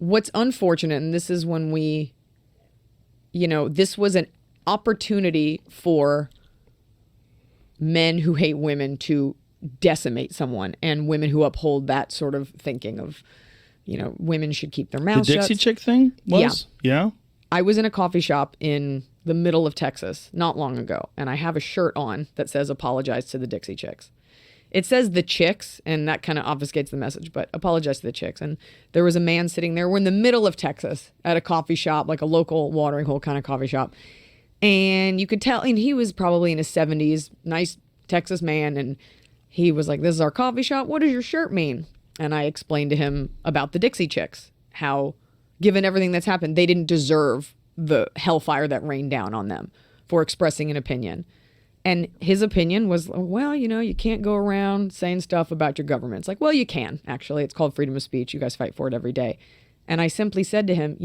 what's unfortunate, and this is when we, this was an opportunity for men who hate women to decimate someone, and women who uphold that sort of thinking of, women should keep their mouths shut. The Dixie chick thing was? Yeah. I was in a coffee shop in the middle of Texas not long ago, and I have a shirt on that says apologize to the Dixie Chicks. It says the chicks, and that kind of obfuscates the message, but apologize to the chicks. And there was a man sitting there. We're in the middle of Texas at a coffee shop, like a local watering hole kind of coffee shop. And you could tell, and he was probably in his 70s, nice Texas man, and he was like, this is our coffee shop. What does your shirt mean? And I explained to him about the Dixie Chicks, how, given everything that's happened, they didn't deserve the hellfire that rained down on them for expressing an opinion. And his opinion was, well, you can't go around saying stuff about your government. It's like, well, you can, actually. It's called freedom of speech. You guys fight for it every day. And I simply said to him,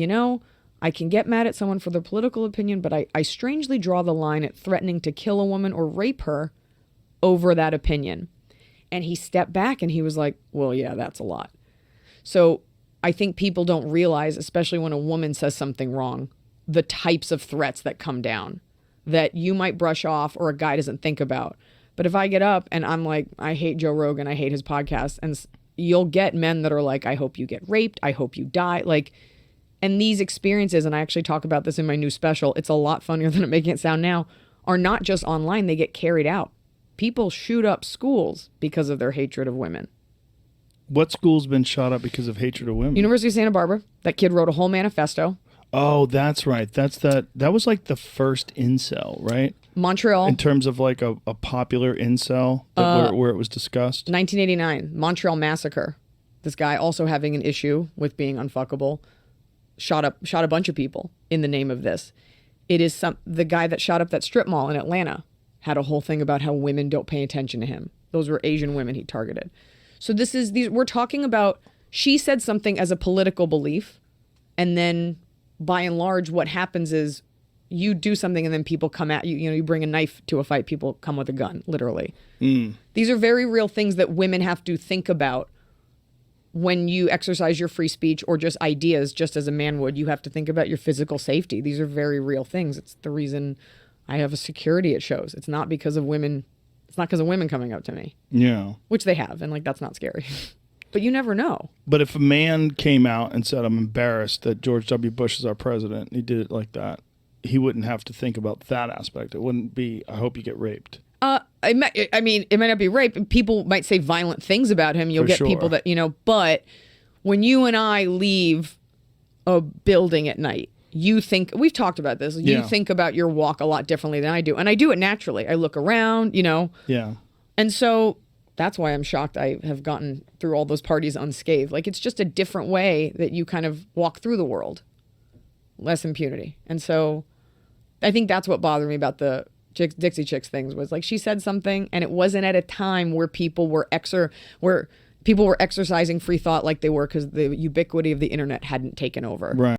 I can get mad at someone for their political opinion, but I strangely draw the line at threatening to kill a woman or rape her over that opinion. And he stepped back and he was like, well, yeah, that's a lot. So I think people don't realize, especially when a woman says something wrong, the types of threats that come down that you might brush off or a guy doesn't think about. But if I get up and I'm like, I hate Joe Rogan, I hate his podcast, and you'll get men that are like, I hope you get raped, I hope you die. And these experiences, and I actually talk about this in my new special, it's a lot funnier than I'm making it sound now, are not just online, they get carried out. People shoot up schools because of their hatred of women. What school's been shot up because of hatred of women? University of Santa Barbara. That kid wrote a whole manifesto. Oh, that's right. That was like the first incel, right? Montreal. In terms of like a popular incel where it was discussed. 1989, Montreal massacre. This guy also having an issue with being unfuckable, shot a bunch of people in the name of this. It is the guy that shot up that strip mall in Atlanta had a whole thing about how women don't pay attention to him. Those were Asian women he targeted. So we're talking about, she said something as a political belief, and then by and large, what happens is you do something and then people come at you. You bring a knife to a fight, people come with a gun, literally. These are very real things that women have to think about when you exercise your free speech or just ideas, just as a man would. You have to think about your physical safety. These are very real things. It's the reason I have a security at shows. It's not because of women. It's not because of women coming up to me. Yeah. Which they have, and that's not scary. But you never know. But if a man came out and said, I'm embarrassed that George W. Bush is our president, and he did it like that, he wouldn't have to think about that aspect. It wouldn't be, I hope you get raped. It might not be rape. People might say violent things about him. You'll get people that, but when you and I leave a building at night, you think, we've talked about this, you think about your walk a lot differently than I do. And I do it naturally. I look around, Yeah. And so that's why I'm shocked I have gotten through all those parties unscathed. It's just a different way that you kind of walk through the world. Less impunity. And so I think that's what bothered me about the Dixie Chicks things was she said something and it wasn't at a time where people were exercising free thought like they were because the ubiquity of the internet hadn't taken over. Right.